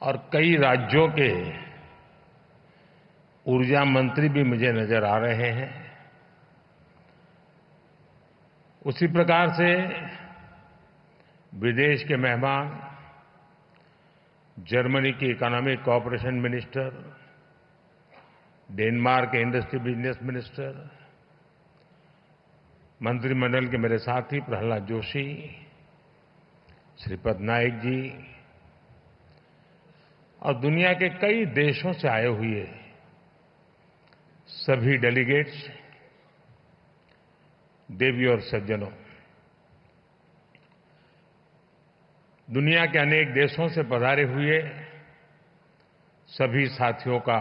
और कई राज्यों के ऊर्जा मंत्री भी मुझे नजर आ रहे हैं। उसी प्रकार से विदेश के मेहमान, जर्मनी की इकोनॉमिक कोऑपरेशन मिनिस्टर, डेनमार्क के इंडस्ट्री बिजनेस मिनिस्टर, मंत्रिमंडल के मेरे साथी प्रहलाद जोशी, श्रीपद नाइक जी और दुनिया के कई देशों से आए हुए सभी डेलीगेट्स, देवी और सज्जनों, दुनिया के अनेक देशों से पधारे हुए सभी साथियों का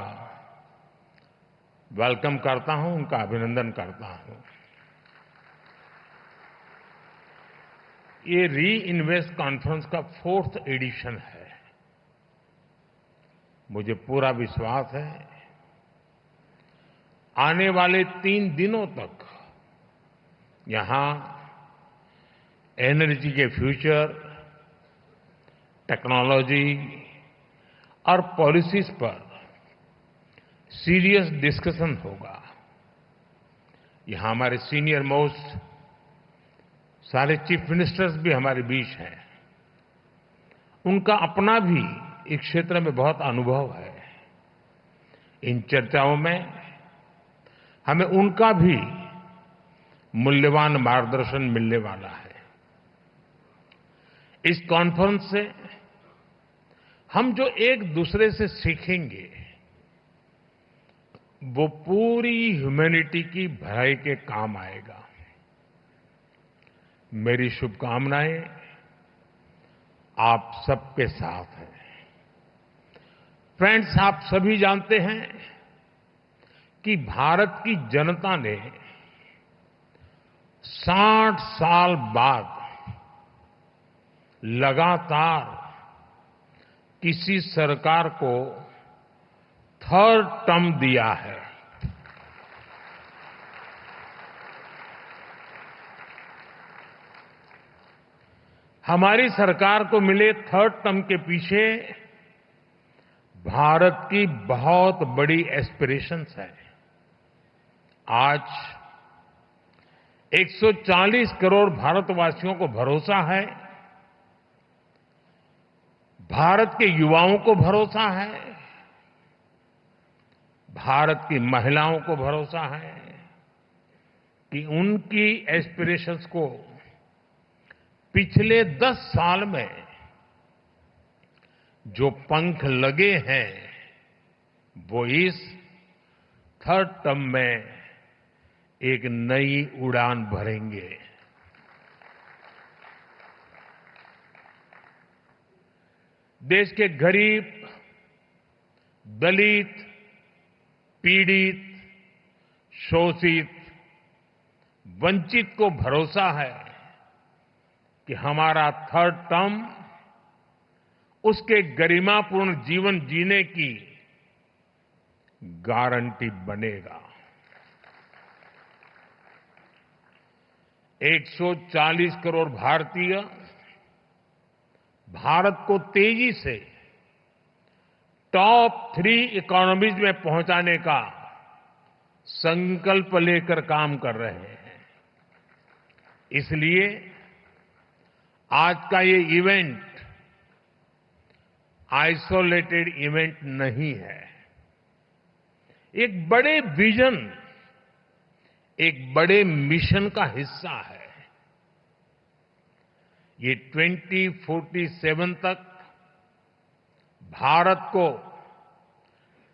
वेलकम करता हूं, उनका अभिनंदन करता हूं। ये री इन्वेस्ट कॉन्फ्रेंस का 4th एडिशन है। मुझे पूरा विश्वास है आने वाले 3 दिनों तक यहां एनर्जी के फ्यूचर, टेक्नोलॉजी और पॉलिसीज पर सीरियस डिस्कशन होगा। यहां हमारे सीनियर मोस्ट सारे चीफ मिनिस्टर्स भी हमारे बीच हैं। उनका अपना भी इस क्षेत्र में बहुत अनुभव है। इन चर्चाओं में हमें उनका भी मूल्यवान मार्गदर्शन मिलने वाला है। इस कॉन्फ्रेंस से हम जो एक दूसरे से सीखेंगे वो पूरी ह्यूमैनिटी की भलाई के काम आएगा। मेरी शुभकामनाएं आप सबके साथ हैं। फ्रेंड्स, आप सभी जानते हैं कि भारत की जनता ने 60 साल बाद लगातार किसी सरकार को 3rd टर्म दिया है। हमारी सरकार को मिले 3rd टर्म के पीछे भारत की बहुत बड़ी एस्पिरेशंस है। आज 140 करोड़ भारतवासियों को भरोसा है, भारत के युवाओं को भरोसा है, भारत की महिलाओं को भरोसा है कि उनकी एस्पिरेशंस को पिछले 10 साल में जो पंख लगे हैं वो इस 3rd टर्म में एक नई उड़ान भरेंगे। देश के गरीब, दलित, पीड़ित, शोषित, वंचित को भरोसा है कि हमारा 3rd टर्म उसके गरिमापूर्ण जीवन जीने की गारंटी बनेगा। 140 करोड़ भारतीय भारत को तेजी से टॉप 3 इकोनॉमीज में पहुंचाने का संकल्प लेकर काम कर रहे हैं। इसलिए आज का ये इवेंट आइसोलेटेड इवेंट नहीं है। एक बड़े विजन, एक बड़े मिशन का हिस्सा है। ये 2047 तक भारत को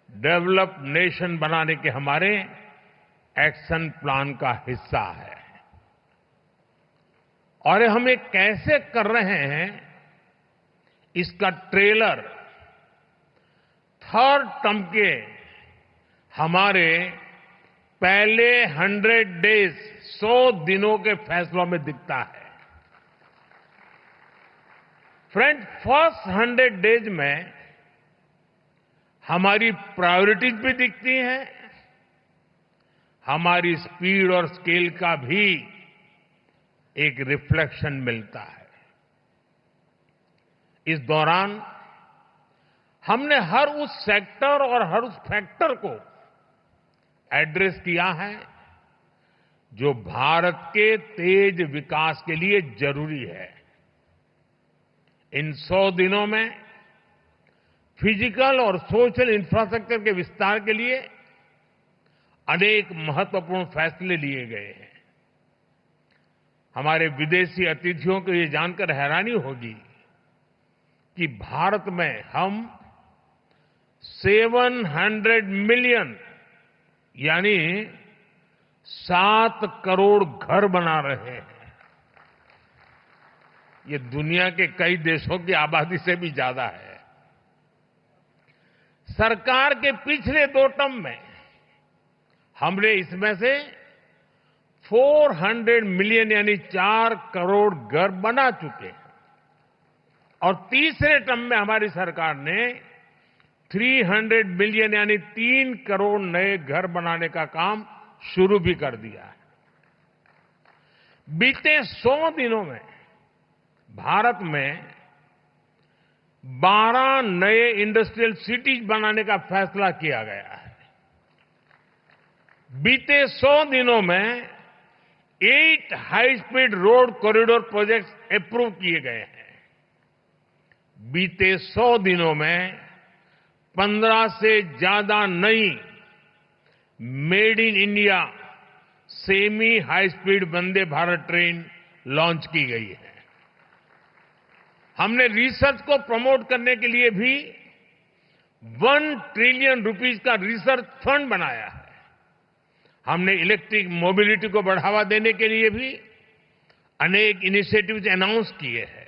डेवलप्ड नेशन बनाने के हमारे एक्शन प्लान का हिस्सा है। और हम ये कैसे कर रहे हैं, इसका ट्रेलर 3rd टर्म के हमारे पहले 100 डेज, 100 दिनों के फैसलों में दिखता है। फ्रेंड, फर्स्ट 100 डेज में हमारी प्रायोरिटीज भी दिखती हैं, हमारी स्पीड और स्केल का भी एक रिफ्लेक्शन मिलता है। इस दौरान हमने हर उस सेक्टर और हर उस फैक्टर को एड्रेस किया है जो भारत के तेज विकास के लिए जरूरी है। इन 100 दिनों में फिजिकल और सोशल इंफ्रास्ट्रक्चर के विस्तार के लिए अनेक महत्वपूर्ण फैसले लिए गए हैं। हमारे विदेशी अतिथियों को ये जानकर हैरानी होगी कि भारत में हम 700 मिलियन यानी 7 करोड़ घर बना रहे हैं। ये दुनिया के कई देशों की आबादी से भी ज्यादा है। सरकार के पिछले 2 टर्म में हमने इसमें से 400 मिलियन यानी 4 करोड़ घर बना चुके हैं और तीसरे टर्म में हमारी सरकार ने 300 मिलियन यानी 3 करोड़ नए घर बनाने का काम शुरू भी कर दिया है। बीते 100 दिनों में भारत में 12 नए इंडस्ट्रियल सिटीज बनाने का फैसला किया गया है। बीते 100 दिनों में 8 high speed road corridor projects approve किए गए हैं। बीते 100 दिनों में 15 से ज्यादा नई made in India semi high speed Vande Bharat train launch की गई है। हमने रिसर्च को प्रमोट करने के लिए भी 1 ट्रिलियन रुपीस का रिसर्च फंड बनाया है। हमने इलेक्ट्रिक मोबिलिटी को बढ़ावा देने के लिए भी अनेक इनिशिएटिव्स अनाउंस किए हैं।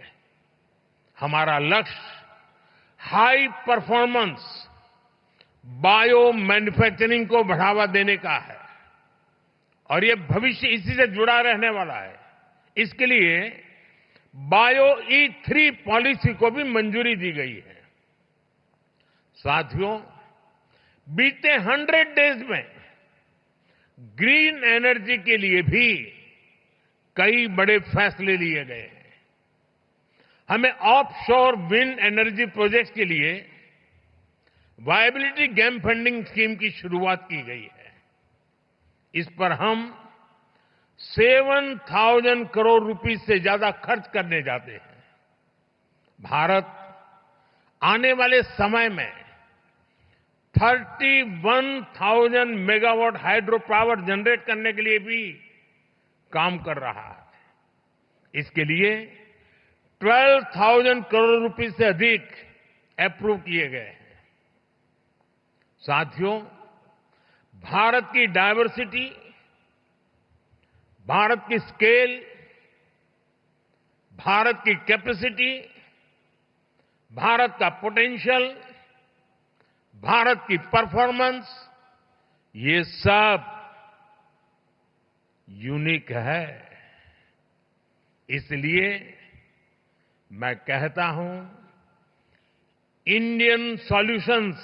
हमारा लक्ष्य हाई परफॉर्मेंस बायो मैन्युफैक्चरिंग को बढ़ावा देने का है और ये भविष्य इसी से जुड़ा रहने वाला है। इसके लिए बायो E3 पॉलिसी को भी मंजूरी दी गई है। साथियों, बीते 100 डेज में ग्रीन एनर्जी के लिए भी कई बड़े फैसले लिए गए हैं। हमें ऑफशोर विंड एनर्जी प्रोजेक्ट्स के लिए वायबिलिटी गैप फंडिंग स्कीम की शुरुआत की गई है। इस पर हम 7,000 करोड़ रुपीस से ज्यादा खर्च करने जाते हैं। भारत आने वाले समय में 31,000 मेगावाट हाइड्रो पावर जनरेट करने के लिए भी काम कर रहा है। इसके लिए 12,000 करोड़ रुपए से अधिक अप्रूव किए गए हैं। साथियों, भारत की डायवर्सिटी, भारत की स्केल, भारत की कैपेसिटी, भारत का पोटेंशियल, भारत की परफॉर्मेंस, ये सब यूनिक है। इसलिए मैं कहता हूं, Indian solutions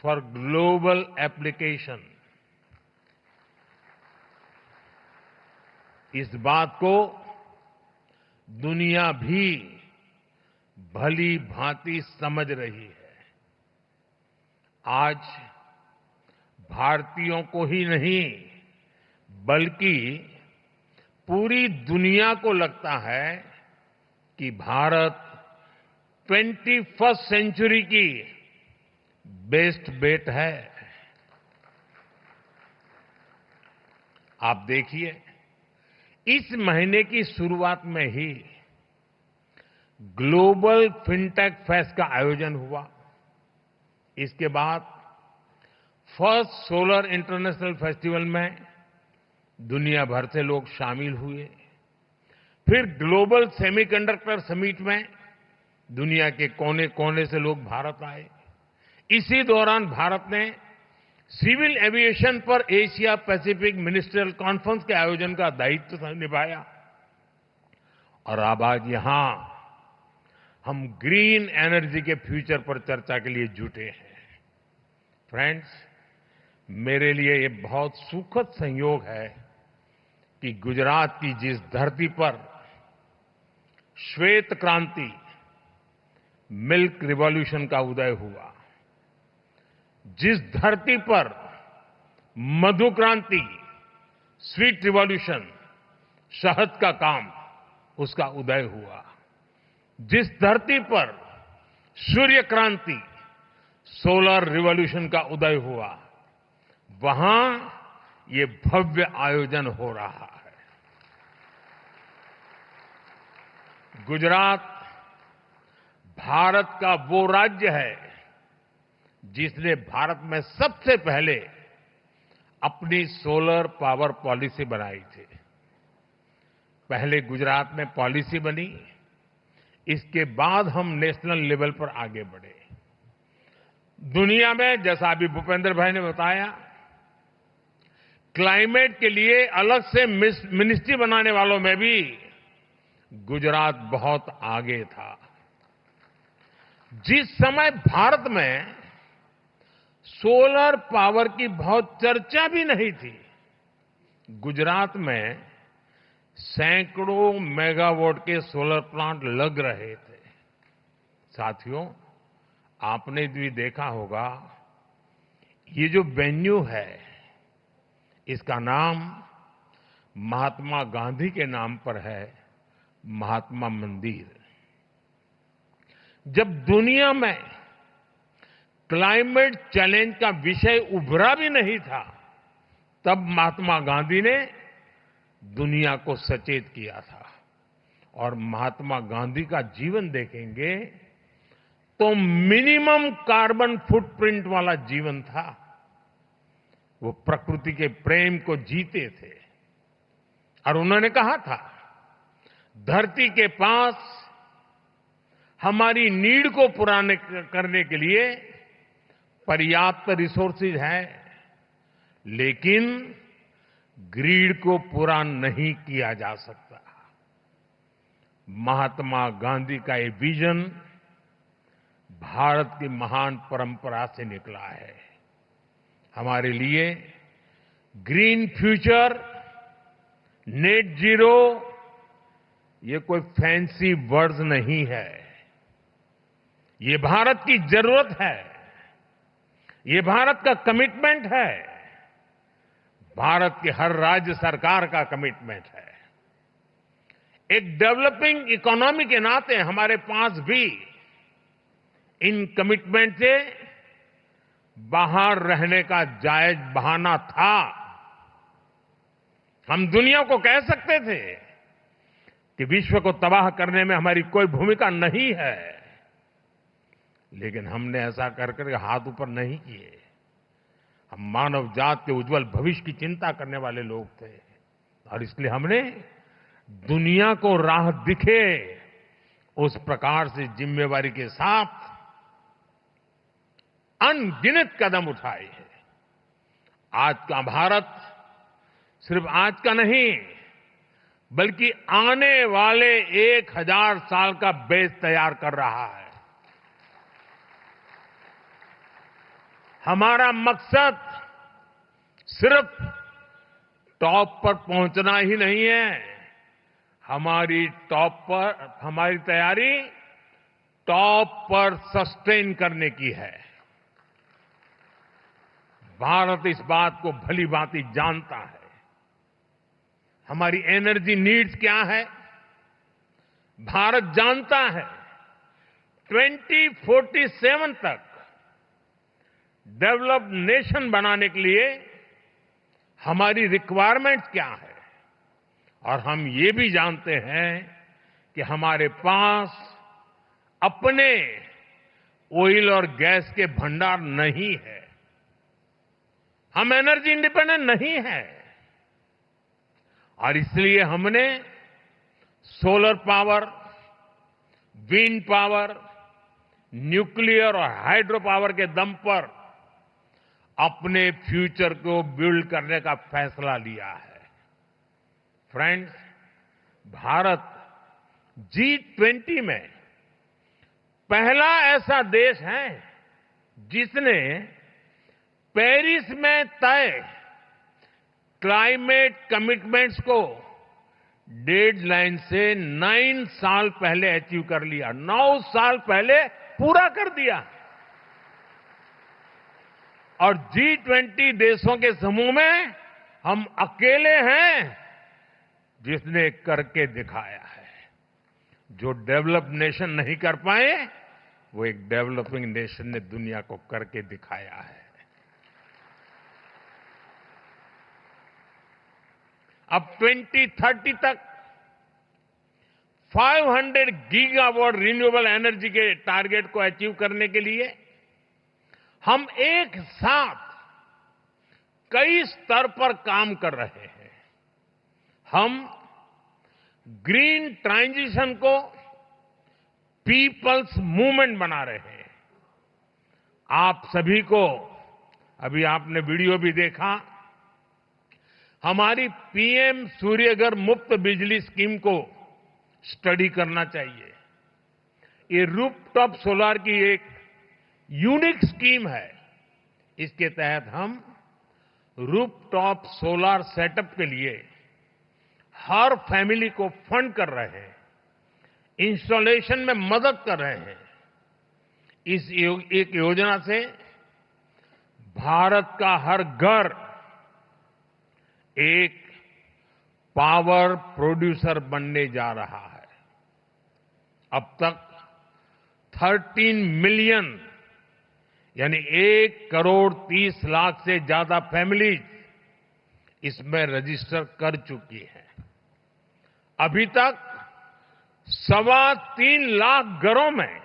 for global application. इस बात को दुनिया भी भली भांति समझ रही है। आज भारतीयों को ही नहीं बल्कि पूरी दुनिया को लगता है कि भारत 21st सेंचुरी की बेस्ट बेट है। आप देखिए, इस महीने की शुरुआत में ही ग्लोबल फिनटेक फेस्ट का आयोजन हुआ। इसके बाद फर्स्ट सोलर इंटरनेशनल फेस्टिवल में दुनिया भर से लोग शामिल हुए। फिर ग्लोबल सेमीकंडक्टर समिट में दुनिया के कोने कोने से लोग भारत आए। इसी दौरान भारत ने सिविल एविएशन पर एशिया पैसिफिक मिनिस्ट्रियल कॉन्फ्रेंस के आयोजन का दायित्व निभाया। और अब आज यहां हम ग्रीन एनर्जी के फ्यूचर पर चर्चा के लिए जुटे हैं। फ्रेंड्स, मेरे लिए ये बहुत सुखद संयोग है कि गुजरात की जिस धरती पर श्वेत क्रांति, मिल्क रिवॉल्यूशन का उदय हुआ। जिस धरती पर मधु क्रांति, स्वीट रिवॉल्यूशन, शहद का काम, उसका उदय हुआ। जिस धरती पर सूर्य क्रांति, सोलर रिवॉल्यूशन का उदय हुआ, वहां ये भव्य आयोजन हो रहा है। गुजरात भारत का वो राज्य है जिसने भारत में सबसे पहले अपनी सोलर पावर पॉलिसी बनाई थी। पहले गुजरात में पॉलिसी बनी, इसके बाद हम नेशनल लेवल पर आगे बढ़े। दुनिया में, जैसा अभी भूपेंद्र भाई ने बताया, क्लाइमेट के लिए अलग से मिनिस्ट्री बनाने वालों में भी गुजरात बहुत आगे था। जिस समय भारत में सोलर पावर की बहुत चर्चा भी नहीं थी, गुजरात में सैकड़ों मेगावाट के सोलर प्लांट लग रहे थे। साथियों, आपने भी देखा होगा, ये जो वेन्यू है, इसका नाम महात्मा गांधी के नाम पर है, महात्मा मंदिर। जब दुनिया में क्लाइमेट चैलेंज का विषय उभरा भी नहीं था, तब महात्मा गांधी ने दुनिया को सचेत किया था। और महात्मा गांधी का जीवन देखेंगे तो मिनिमम कार्बन फुटप्रिंट वाला जीवन था। वो प्रकृति के प्रेम को जीते थे और उन्होंने कहा था, धरती के पास हमारी नीड को पूरा करने के लिए पर्याप्त रिसोर्सेज है, लेकिन ग्रीड को पूरा नहीं किया जा सकता। महात्मा गांधी का ये विजन भारत की महान परंपरा से निकला है। हमारे लिए ग्रीन फ्यूचर, नेट जीरो, ये कोई फैंसी वर्ड्स नहीं है। ये भारत की जरूरत है, ये भारत का कमिटमेंट है, भारत के हर राज्य सरकार का कमिटमेंट है। एक डेवलपिंग इकोनॉमी के नाते हमारे पास भी इन कमिटमेंट से बाहर रहने का जायज बहाना था। हम दुनिया को कह सकते थे कि विश्व को तबाह करने में हमारी कोई भूमिका नहीं है, लेकिन हमने ऐसा कर हाथ ऊपर नहीं किए। हम मानव जात के उज्जवल भविष्य की चिंता करने वाले लोग थे और इसलिए हमने दुनिया को राह दिखे उस प्रकार से जिम्मेवारी के साथ अनगिनत कदम उठाए हैं। आज का भारत सिर्फ आज का नहीं, बल्कि आने वाले 1000 साल का बेस तैयार कर रहा है। हमारा मकसद सिर्फ टॉप पर पहुंचना ही नहीं है, हमारी तैयारी टॉप पर सस्टेन करने की है। भारत इस बात को भली भांति जानता है। हमारी एनर्जी नीड्स क्या है, भारत जानता है। 2047 तक डेवलप्ड नेशन बनाने के लिए हमारी रिक्वायरमेंट्स क्या है, और हम ये भी जानते हैं कि हमारे पास अपने ऑयल और गैस के भंडार नहीं है। हम एनर्जी इंडिपेंडेंट नहीं है और इसलिए हमने solar power, wind power, nuclear और हाइड्रो पावर के दम पर अपने फ्यूचर को बिल्ड करने का फैसला लिया है। फ्रेंड्स, भारत G20 में पहला ऐसा देश है जिसने पेरिस में तय क्लाइमेट कमिटमेंट्स को डेडलाइन से 9 साल पहले अचीव कर लिया, 9 साल पहले पूरा कर दिया। और G20 देशों के समूह में हम अकेले हैं जिसने करके दिखाया है। जो डेवलप नेशन नहीं कर पाए, वो एक डेवलपिंग नेशन ने दुनिया को करके दिखाया है। अब 2030 तक 500 गीगावाट रिन्यूएबल एनर्जी के टारगेट को अचीव करने के लिए हम एक साथ कई स्तर पर काम कर रहे हैं। हम ग्रीन ट्रांजिशन को पीपल्स मूवमेंट बना रहे हैं। आप सभी को, अभी आपने वीडियो भी देखा, हमारी पीएम सूर्यघर मुफ्त बिजली स्कीम को स्टडी करना चाहिए। ये रूफटॉप सोलर की एक यूनिक स्कीम है। इसके तहत हम रूफटॉप सोलर सेटअप के लिए हर फैमिली को फंड कर रहे हैं, इंस्टॉलेशन में मदद कर रहे हैं। इस एक योजना से भारत का हर घर एक पावर प्रोड्यूसर बनने जा रहा है। अब तक 13 मिलियन यानी 1,30,00,000 से ज्यादा फैमिलीज इसमें रजिस्टर कर चुकी हैं। अभी तक 3.25 लाख घरों में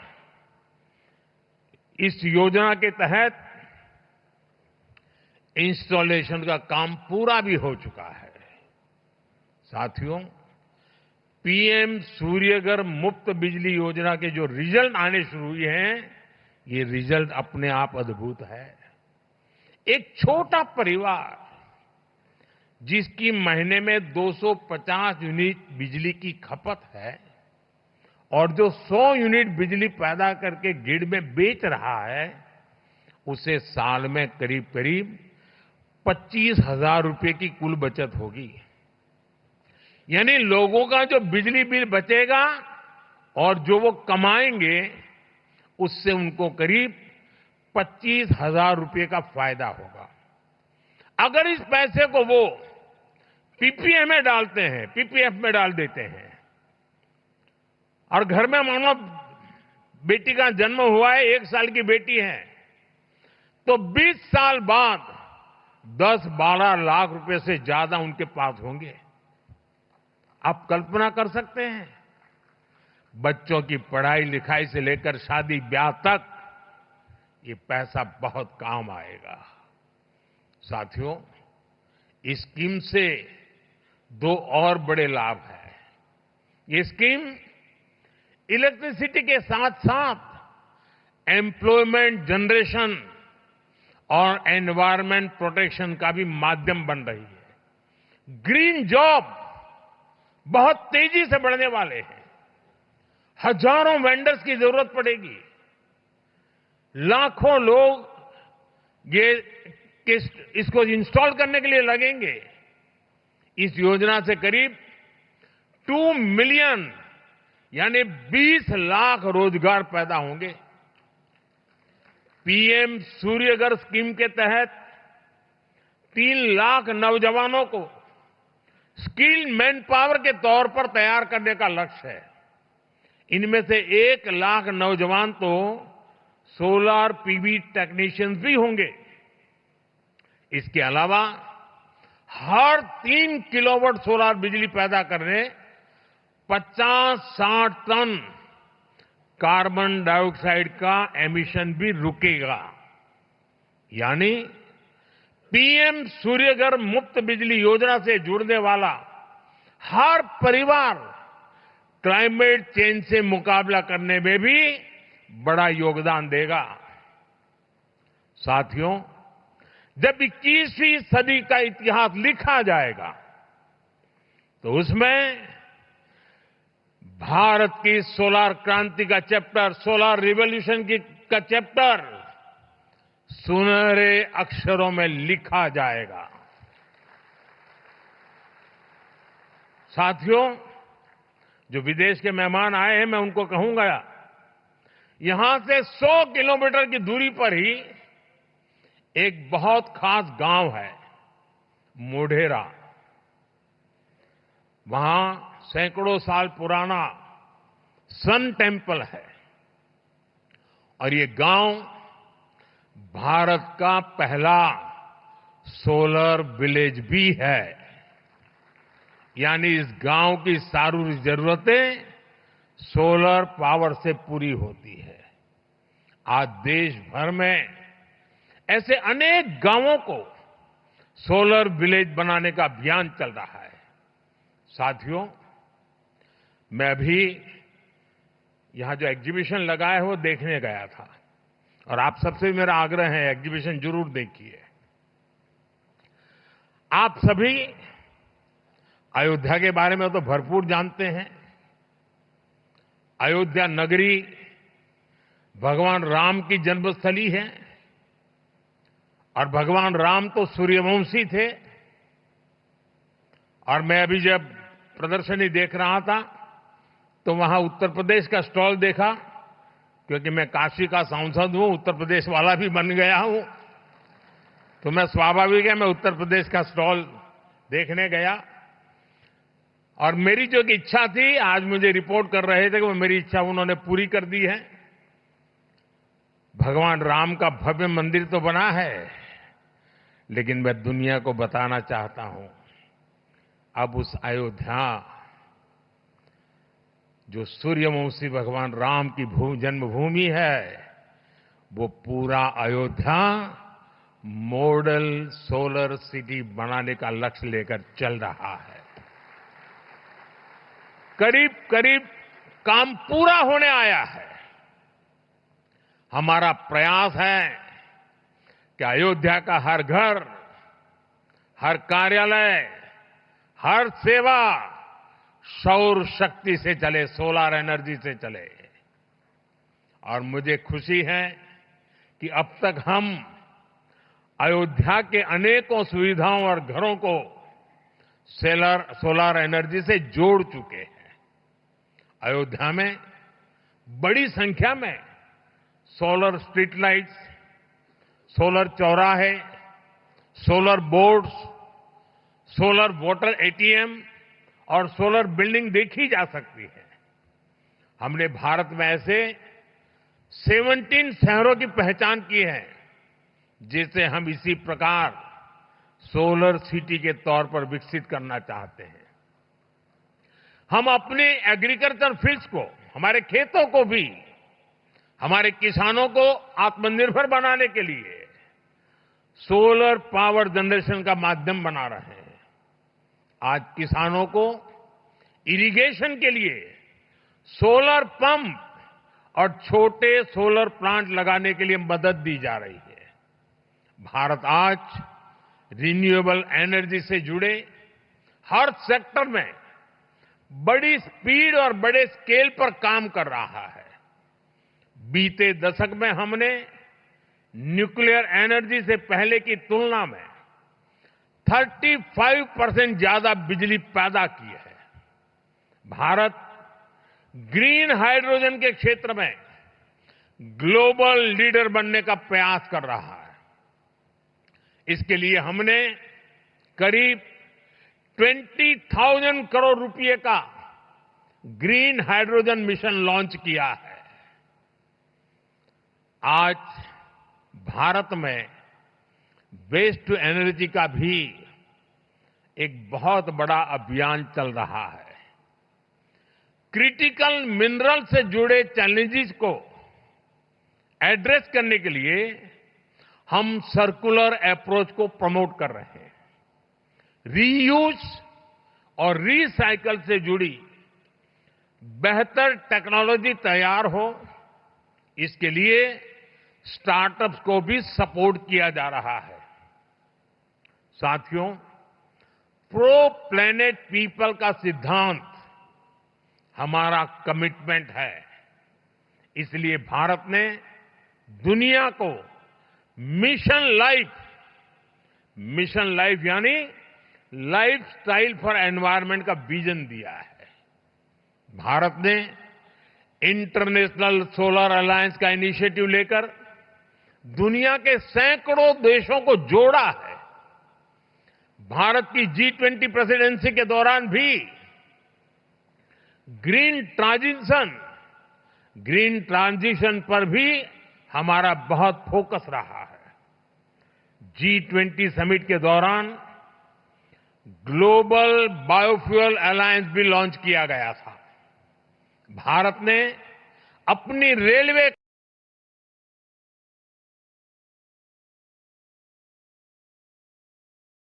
इस योजना के तहत इंस्टॉलेशन का काम पूरा भी हो चुका है। साथियों, पीएम सूर्यघर मुफ्त बिजली योजना के जो रिजल्ट आने शुरू हुए हैं, ये रिजल्ट अपने आप अद्भुत है। एक छोटा परिवार जिसकी महीने में 250 यूनिट बिजली की खपत है और जो 100 यूनिट बिजली पैदा करके ग्रिड में बेच रहा है, उसे साल में करीब करीब 25,000 रुपए की कुल बचत होगी। यानी लोगों का जो बिजली बिल बचेगा और जो वो कमाएंगे, उससे उनको करीब 25,000 रुपए का फायदा होगा। अगर इस पैसे को वो पीपीएफ में डालते हैं, पीपीएफ में डाल देते हैं, और घर में मानो बेटी का जन्म हुआ है, 1 साल की बेटी है, तो 20 साल बाद 10-12 लाख रुपए से ज्यादा उनके पास होंगे। आप कल्पना कर सकते हैं? बच्चों की पढ़ाई लिखाई से लेकर शादी ब्याह तक ये पैसा बहुत काम आएगा। साथियों, इस स्कीम से 2 और बड़े लाभ हैं। ये स्कीम इलेक्ट्रिसिटी के साथ साथ एम्प्लॉयमेंट जनरेशन और एनवायरमेंट प्रोटेक्शन का भी माध्यम बन रही है। ग्रीन जॉब बहुत तेजी से बढ़ने वाले हैं। हजारों वेंडर्स की जरूरत पड़ेगी। लाखों लोग इसको इंस्टॉल करने के लिए लगेंगे। इस योजना से करीब 2 मिलियन यानी 20 लाख रोजगार पैदा होंगे। पीएम सूर्यघर स्कीम के तहत 3 लाख नौजवानों को स्किल्ड मैन पावर के तौर पर तैयार करने का लक्ष्य है। इनमें से 1 लाख नौजवान तो सोलर पीवी टेक्नीशियंस भी होंगे। इसके अलावा हर 3 किलोवाट सोलर बिजली पैदा करने 50-60 टन कार्बन डाइऑक्साइड का एमिशन भी रुकेगा। यानी पीएम सूर्यघर मुफ्त बिजली योजना से जुड़ने वाला हर परिवार क्लाइमेट चेंज से मुकाबला करने में भी बड़ा योगदान देगा। साथियों, जब 21वीं सदी का इतिहास लिखा जाएगा तो उसमें भारत की सोलर क्रांति का चैप्टर, सोलर रिवॉल्यूशन का चैप्टर सुनहरे अक्षरों में लिखा जाएगा। साथियों, जो विदेश के मेहमान आए हैं, मैं उनको कहूंगा, यहां से 100 किलोमीटर की दूरी पर ही एक बहुत खास गांव है, मोढेरा। वहां सैकड़ों साल पुराना सन टेम्पल है और ये गांव भारत का पहला सोलर विलेज भी है। यानी इस गांव की सारी जरूरतें सोलर पावर से पूरी होती है। आज देश भर में ऐसे अनेक गांवों को सोलर विलेज बनाने का अभियान चल रहा है। साथियों, मैं अभी यहां जो एग्जीबिशन लगा है वो देखने गया था और आप सबसे मेरा आग्रह है, एग्जीबिशन जरूर देखिए। आप सभी अयोध्या के बारे में तो भरपूर जानते हैं। अयोध्या नगरी भगवान राम की जन्मस्थली है और भगवान राम तो सूर्यवंशी थे। और मैं अभी जब प्रदर्शनी देख रहा था तो वहां उत्तर प्रदेश का स्टॉल देखा, क्योंकि मैं काशी का सांसद हूं, उत्तर प्रदेश वाला भी बन गया हूं, तो मैं स्वाभाविक है मैं उत्तर प्रदेश का स्टॉल देखने गया। और मेरी जो इच्छा थी, आज मुझे रिपोर्ट कर रहे थे कि वो मेरी इच्छा उन्होंने पूरी कर दी है। भगवान राम का भव्य मंदिर तो बना है, लेकिन मैं दुनिया को बताना चाहता हूं, अब उस अयोध्या जो सूर्यवंशी भगवान राम की जन्मभूमि है, वो पूरा अयोध्या मॉडल सोलर सिटी बनाने का लक्ष्य लेकर चल रहा है। करीब करीब काम पूरा होने आया है। हमारा प्रयास है कि अयोध्या का हर घर, हर कार्यालय, हर सेवा सौर शक्ति से चले, सोलर एनर्जी से चले। और मुझे खुशी है कि अब तक हम अयोध्या के अनेकों सुविधाओं और घरों को सोलर एनर्जी से जोड़ चुके हैं। अयोध्या में बड़ी संख्या में सोलर स्ट्रीट लाइट्स, सोलर चौराहे, solar boards, solar water ATM और सोलर बिल्डिंग देखी जा सकती है। हमने भारत में ऐसे 17 शहरों की पहचान की है, जिसे हम इसी प्रकार सोलर सिटी के तौर पर विकसित करना चाहते हैं। हम अपने एग्रीकल्चर फील्ड्स को, हमारे खेतों को भी, हमारे किसानों को आत्मनिर्भर बनाने के लिए सोलर पावर जनरेशन का माध्यम बना रहे हैं। आज किसानों को इरिगेशन के लिए सोलर पंप और छोटे सोलर प्लांट लगाने के लिए मदद दी जा रही है। भारत आज रिन्यूएबल एनर्जी से जुड़े हर सेक्टर में बड़ी स्पीड और बड़े स्केल पर काम कर रहा है। बीते दशक में हमने न्यूक्लियर एनर्जी से पहले की तुलना में 35% ज्यादा बिजली पैदा की है। भारत ग्रीन हाइड्रोजन के क्षेत्र में ग्लोबल लीडर बनने का प्रयास कर रहा है। इसके लिए हमने करीब 20,000 करोड़ रुपए का ग्रीन हाइड्रोजन मिशन लॉन्च किया है। आज भारत में वेस्ट टू एनर्जी का भी एक बहुत बड़ा अभियान चल रहा है। क्रिटिकल मिनरल से जुड़े चैलेंजेस को एड्रेस करने के लिए हम सर्कुलर अप्रोच को प्रमोट कर रहे हैं। रीयूज और रीसाइकल से जुड़ी बेहतर टेक्नोलॉजी तैयार हो, इसके लिए स्टार्टअप्स को भी सपोर्ट किया जा रहा है। साथियों, प्रो प्लेनेट पीपल का सिद्धांत हमारा कमिटमेंट है। इसलिए भारत ने दुनिया को मिशन लाइफ यानी लाइफस्टाइल फॉर एनवायरनमेंट का विजन दिया है। भारत ने इंटरनेशनल सोलर अलायंस का इनिशिएटिव लेकर दुनिया के सैकड़ों देशों को जोड़ा है। भारत की G20 प्रेसिडेंसी के दौरान भी ग्रीन ट्रांजिशन पर भी हमारा बहुत फोकस रहा है। G20 समिट के दौरान ग्लोबल बायोफ्यूल अलायंस भी लॉन्च किया गया था। भारत ने अपनी रेलवे